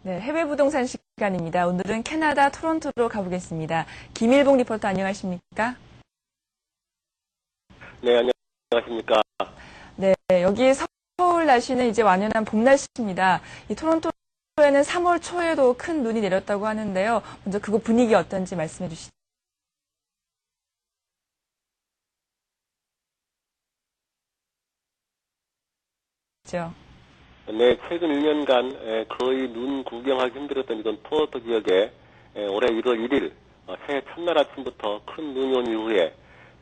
네, 해외 부동산 시간입니다. 오늘은 캐나다 토론토로 가보겠습니다. 김일봉 리포터 안녕하십니까? 네, 안녕하십니까? 네, 여기 서울 날씨는 이제 완연한 봄 날씨입니다. 이 토론토에는 3월 초에도 큰 눈이 내렸다고 하는데요. 먼저 그곳 분위기 어떤지 말씀해 주시죠. 네, 최근 1년간 거의 눈 구경하기 힘들었던 이런 토론토 지역에 올해 1월 1일 새해 첫날 아침부터 큰 눈이 온 이후에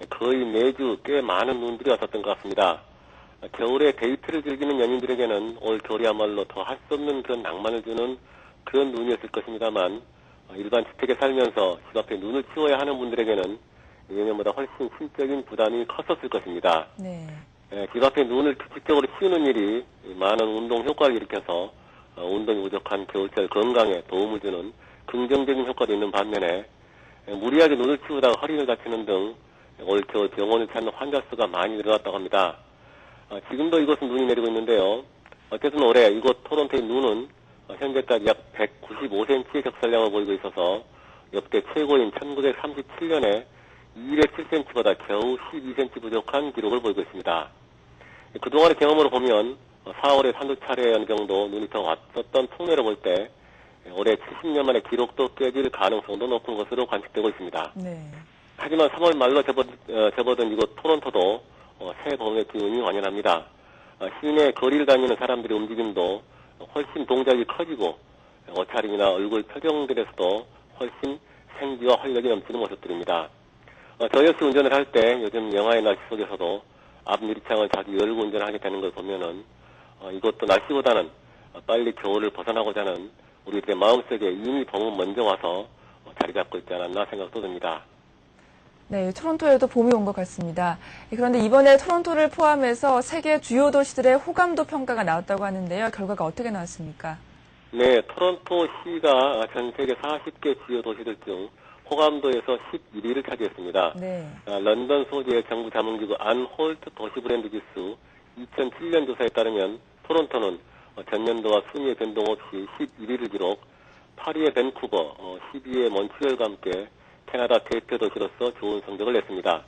거의 매주 꽤 많은 눈들이 왔었던 것 같습니다. 겨울에 데이트를 즐기는 연인들에게는 올 겨울이야말로 더 할 수 없는 그런 낭만을 주는 그런 눈이었을 것입니다만 일반 주택에 살면서 집 앞에 눈을 치워야 하는 분들에게는 예년보다 훨씬 심적인 부담이 컸었을 것입니다. 네. 집 앞에 눈을 직접적으로 치우는 일이 많은 운동 효과를 일으켜서 운동이 부족한 겨울철 건강에 도움을 주는 긍정적인 효과도 있는 반면에 무리하게 눈을 치우다가 허리를 다치는 등 올 겨울 병원을 찾는 환자 수가 많이 늘어났다고 합니다. 지금도 이곳은 눈이 내리고 있는데요. 어쨌든 올해 이곳 토론토의 눈은 현재까지 약 195cm의 적설량을 보이고 있어서 역대 최고인 1937년에 207cm보다 겨우 12cm 부족한 기록을 보이고 있습니다. 그동안의 경험으로 보면 4월에 한두 차례 어느 정도 눈이 더 왔었던 통례를 볼 때 올해 70년 만에 기록도 깨질 가능성도 높은 것으로 관측되고 있습니다. 네. 하지만 3월 말로 접어든 이곳 토론토도 새 봄의 기운이 완연합니다. 시내 거리를 다니는 사람들의 움직임도 훨씬 동작이 커지고 옷차림이나 얼굴 표정들에서도 훨씬 생기와 활력이 넘치는 모습들입니다. 저 역시 운전을 할 때 요즘 영하의 날씨 속에서도 앞 유리창을 자주 열고 운전하게 되는 걸 보면은 이것도 날씨보다는 빨리 겨울을 벗어나고자 하는 우리들의 마음속에 이미 봄은 먼저 와서 자리 잡고 있지 않았나 생각도 듭니다. 네, 토론토에도 봄이 온 것 같습니다. 그런데 이번에 토론토를 포함해서 세계 주요 도시들의 호감도 평가가 나왔다고 하는데요. 결과가 어떻게 나왔습니까? 네, 토론토 시가 전 세계 40개 주요 도시들 중 호감도에서 11위를 차지했습니다. 네. 런던 소재의 정부 자문기구 안홀트 도시 브랜드 지수 2007년 조사에 따르면 토론토는 전년도와 순위의 변동 없이 11위를 기록, 파리의 밴쿠버, 12위의 몬트리올과 함께 캐나다 대표 도시로서 좋은 성적을 냈습니다.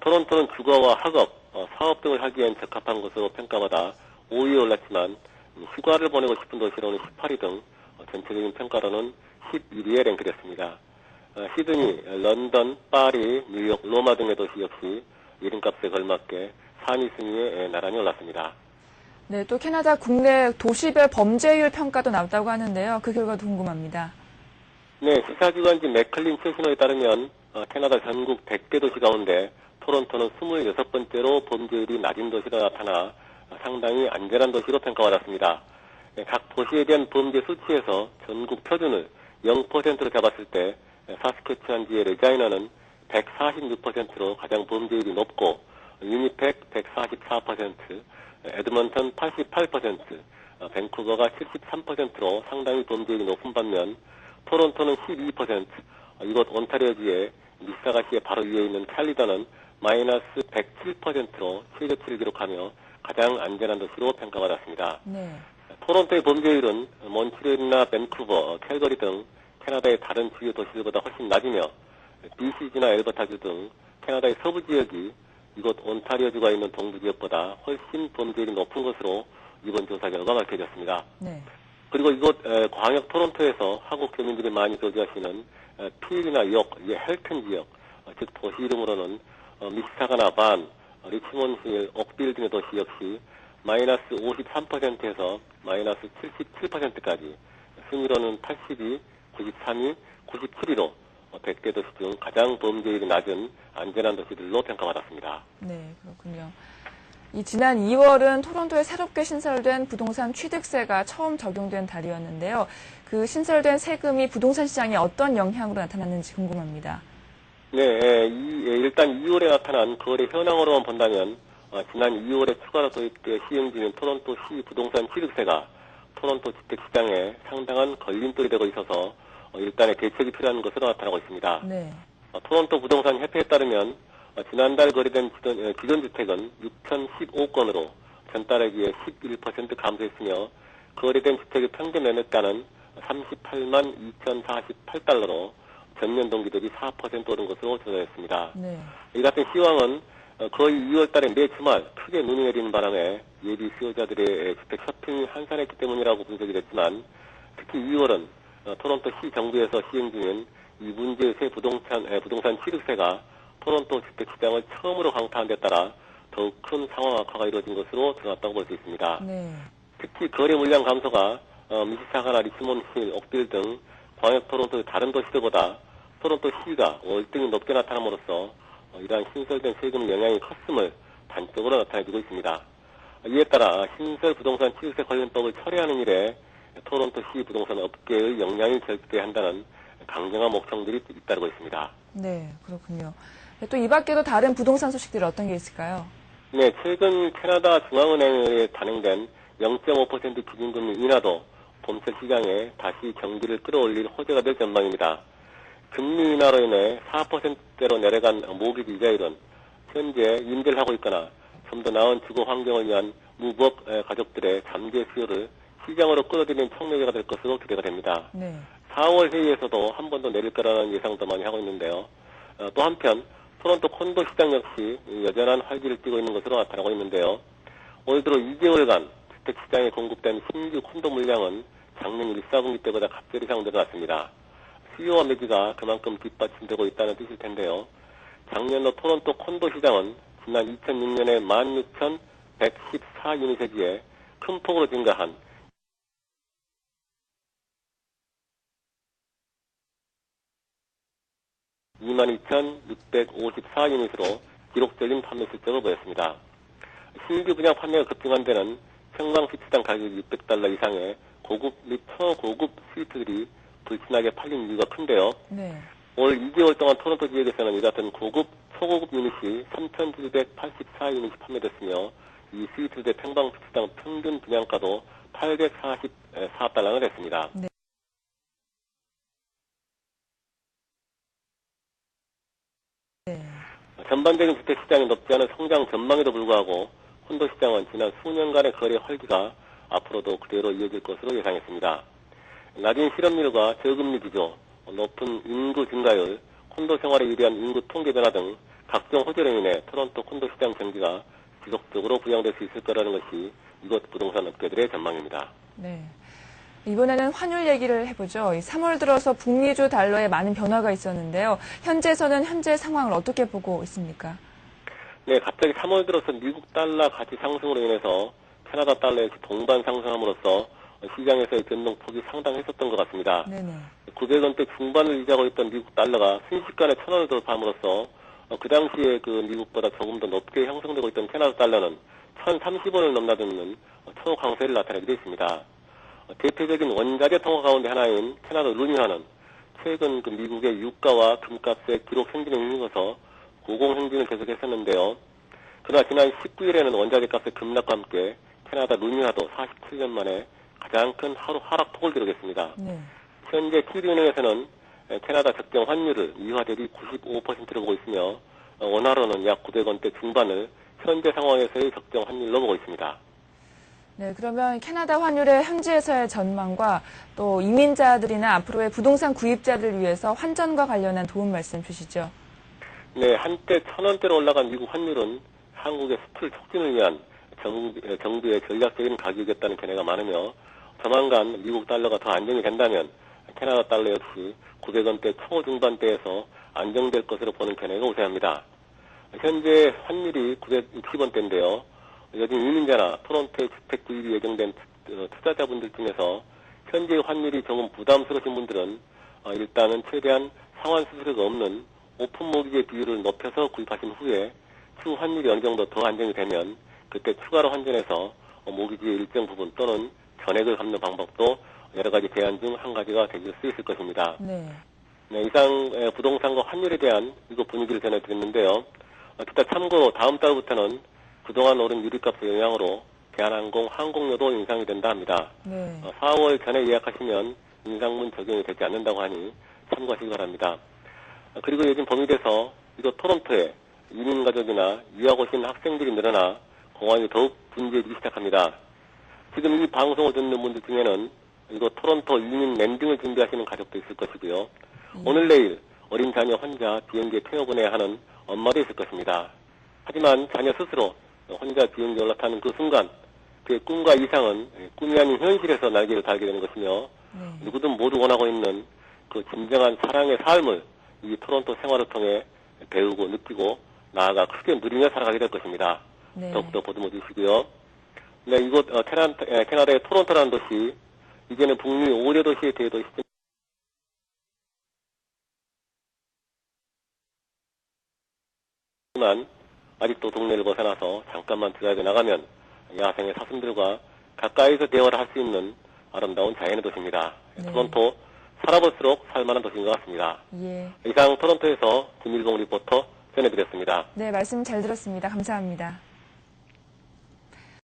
토론토는 주거와 학업, 사업 등을 하기엔 적합한 것으로 평가받아 5위에 올랐지만 휴가를 보내고 싶은 도시로는 18위 등 전체적인 평가로는 11위에 랭크됐습니다. 시드니, 런던, 파리, 뉴욕, 로마 등의 도시 역시 이름값에 걸맞게 상위 순위에 나란히 올랐습니다. 네, 또 캐나다 국내 도시별 범죄율 평가도 나왔다고 하는데요. 그 결과도 궁금합니다. 네, 시사기관지 맥클린 최신호에 따르면 캐나다 전국 100개 도시 가운데 토론토는 26번째로 범죄율이 낮은 도시로 나타나 상당히 안전한 도시로 평가받았습니다. 각 도시에 대한 범죄 수치에서 전국 표준을 0%로 잡았을 때 사스캐추안주의 레자이너는 146%로 가장 범죄율이 높고 위니펙 144%, 에드먼턴 88%, 밴쿠버가 73%로 상당히 범죄율이 높은 반면 토론토는 12%, 이곳 온타리오주의 미시사가시의 바로 위에 있는 캘리던은 마이너스 107%로 최저치를 기록하며 가장 안전한 도시로 평가받았습니다. 네. 토론토의 범죄율은 몬트리올이나 밴쿠버, 캘거리 등 캐나다의 다른 주요 도시들보다 훨씬 낮으며 BC주나 엘버타주 등 캐나다의 서부 지역이 이곳 온타리오주가 있는 동부 지역보다 훨씬 범죄율이 높은 것으로 이번 조사 결과 밝혀졌습니다. 네. 그리고 이곳 광역 토론토에서 한국 교민들이 많이 거주하시는 필이나 욕, 헬튼 지역, 즉 도시 이름으로는 미시사가나 반, 리치몬힐, 옥빌 등의 도시 역시 마이너스 53%에서 마이너스 77%까지 순위로는 82, 93위, 97위로 100개 도시 중 가장 범죄율이 낮은 안전한 도시들로 평가받았습니다. 네, 그렇군요. 지난 2월은 토론토에 새롭게 신설된 부동산 취득세가 처음 적용된 달이었는데요. 그 신설된 세금이 부동산 시장에 어떤 영향으로 나타났는지 궁금합니다. 네, 일단 2월에 나타난 거래 현황으로만 본다면 지난 2월에 추가로 도입돼 시행 중인 토론토시 부동산 취득세가 토론토 주택시장에 상당한 걸림돌이 되고 있어서 일단의 대책이 필요한 것으로 나타나고 있습니다. 네. 토론토 부동산 협회에 따르면 지난달 거래된 기존 주택은 6,015건으로 전달에 비해 11% 감소했으며 거래된 주택의 평균 매매가는 38만 2,048달러로 전년 동기 대비 4% 오른 것으로 조사했습니다. 네. 이 같은 시황은 거의 2월 달에 매 주말 크게 눈이 내리는 바람에 예비 수요자들의 주택 쇼핑이 한산했기 때문이라고 분석이 됐지만 특히 2월은 토론토 시 정부에서 시행 중인 이 문제의 새 부동산 취득세가 토론토 주택 시장을 처음으로 강타한 데 따라 더욱 큰 상황 악화가 이루어진 것으로 드러났다고 볼 수 있습니다. 네. 특히 거래 물량 감소가 미시사가나 리치몬드, 옥빌 등 광역 토론토의 다른 도시들보다 토론토 시가 월등히 높게 나타남으로써 이러한 신설된 세금 영향이 컸음을 단적으로 나타내주고 있습니다. 이에 따라 신설 부동산 취득세 관련법을 처리하는 일에 토론토 시 부동산 업계의 역량이 결집돼야 한다는 강경한 목청들이 잇따르고 있습니다. 네, 그렇군요. 또 이 밖에도 다른 부동산 소식들이 어떤 게 있을까요? 네, 최근 캐나다 중앙은행에 단행된 0.5% 기준금리 인하도 봄철 시장에 다시 경기를 끌어올릴 호재가 될 전망입니다. 금리 인하로 인해 4%대로 내려간 모기지 이자율은 현재 임대를 하고 있거나 좀 더 나은 주거 환경을 위한 무부업 가족들의 잠재 수요를 시장으로 끌어들이는 촉매제가 될 것으로 기대가 됩니다. 네. 4월 회의에서도 한 번 더 내릴 거라는 예상도 많이 하고 있는데요. 또 한편 토론토 콘도 시장 역시 여전한 활기를 띠고 있는 것으로 나타나고 있는데요. 올 들어 2개월간 주택시장에 공급된 신규 콘도 물량은 작년 1, 4분기 때보다 갑절 이상 늘어났습니다. 수요와 매기가 그만큼 뒷받침되고 있다는 뜻일 텐데요. 작년도 토론토 콘도 시장은 지난 2006년에 16,114유닛에 큰 폭으로 증가한 22,654유닛으로 기록적인 판매 실적을 보였습니다. 신규 분양 판매가 급증한 데는 평방피치당 가격이 $600 이상의 고급 및 초고급 스위트들이 불친하게 팔린 이유가 큰데요. 네. 올 2개월 동안 토론토 지역에서는 이 같은 고급, 초고급 유닛이 3,784유닛이 판매됐으며 이 스위트들의 평방피치당 평균 분양가도 $844를 했습니다. 네. 네. 전반적인 주택시장이 높지 않은 성장 전망에도 불구하고 콘도 시장은 지난 수년간의 거래 활기가 앞으로도 그대로 이어질 것으로 예상했습니다. 낮은 실업률과 저금리 기조, 높은 인구 증가율, 콘도 생활에 유리한 인구 통계 변화 등 각종 호재로 인해 토론토 콘도 시장 경기가 지속적으로 부양될 수 있을 거라는 것이 이곳 부동산 업계들의 전망입니다. 네. 이번에는 환율 얘기를 해보죠. 3월 들어서 북미주 달러에 많은 변화가 있었는데요. 현재에서는 현재 상황을 어떻게 보고 있습니까? 네, 갑자기 3월 들어서 미국 달러 가치 상승으로 인해서 캐나다 달러의 동반 상승함으로써 시장에서의 변동폭이 상당했었던 것 같습니다. 네네. 900원대 중반을 유지하고 있던 미국 달러가 순식간에 1,000원을 돌파함으로써 그 당시에 그 미국보다 조금 더 높게 형성되고 있던 캐나다 달러는 1,030원을 넘나드는 초강세를 나타내기도 했습니다. 대표적인 원자재 통화 가운데 하나인 캐나다 루니화는 최근 그 미국의 유가와 금값의 기록 행진을 힘입어서 고공행진을 계속했었는데요. 그러나 지난 19일에는 원자재 값의 급락과 함께 캐나다 루니화도 47년 만에 가장 큰 하루 하락폭을 기록했습니다. 네. 현재 TD은행에서는 캐나다 적정 환율을 미화 대비 95%로 보고 있으며 원화로는 약 900원대 중반을 현재 상황에서의 적정 환율로 보고 있습니다. 네, 그러면 캐나다 환율의 현지에서의 전망과 또 이민자들이나 앞으로의 부동산 구입자들을 위해서 환전과 관련한 도움 말씀 주시죠. 네, 한때 1,000원대로 올라간 미국 환율은 한국의 수출 촉진을 위한 정부의 전략적인 가격이었다는 견해가 많으며 조만간 미국 달러가 더 안정이 된다면 캐나다 달러 역시 900원대 초중반대에서 안정될 것으로 보는 견해가 우세합니다. 현재 환율이 960원대인데요. 요즘 이민자나 토론토의 주택 구입이 예정된 투자자분들 중에서 현재 환율이 조금 부담스러우신 분들은 일단은 최대한 상환 수수료가 없는 오픈 모기지 비율을 높여서 구입하신 후에 추후 환율이 어느 정도 더 안정이 되면 그때 추가로 환전해서 모기지의 일정 부분 또는 전액을 갚는 방법도 여러 가지 대안 중 한 가지가 될 수 있을 것입니다. 네. 네, 이상 부동산과 환율에 대한 이거 분위기를 전해드렸는데요. 기타 참고로 다음 달부터는 그동안 오른 유류값의 영향으로 대한항공 항공료도 인상이 된다 합니다. 네. 4월 전에 예약하시면 인상분 적용이 되지 않는다고 하니 참고하시기 바랍니다. 그리고 요즘 봄이 돼서 이곳 토론토에 이민가족이나 유학 오신 학생들이 늘어나 공항이 더욱 분주해지기 시작합니다. 지금 이 방송을 듣는 분들 중에는 그리고 토론토 이민 랜딩을 준비하시는 가족도 있을 것이고요. 오늘 내일 어린 자녀 혼자 비행기에 태워보내야 하는 엄마도 있을 것입니다. 하지만 자녀 스스로 혼자 비행기에 올라타는 그 순간 그의 꿈과 이상은 꿈이 아닌 현실에서 날개를 달게 되는 것이며 누구든 모두 원하고 있는 그 진정한 사랑의 삶을 이 토론토 생활을 통해 배우고 느끼고 나아가 크게 누리며 살아가게 될 것입니다. 네. 더욱더 보듬어 주시고요. 네, 이곳 캐나다의 토론토라는 도시, 이제는 북미 5대 도시의 대도시지만 아직도 동네를 벗어나서 잠깐만 드라이브 나가면 야생의 사슴들과 가까이서 대화를 할 수 있는 아름다운 자연의 도시입니다. 네. 토론토 살아볼수록 살만한 도시인 것 같습니다. 예. 이상 토론토에서 김일봉 리포터 전해드렸습니다. 네, 말씀 잘 들었습니다. 감사합니다.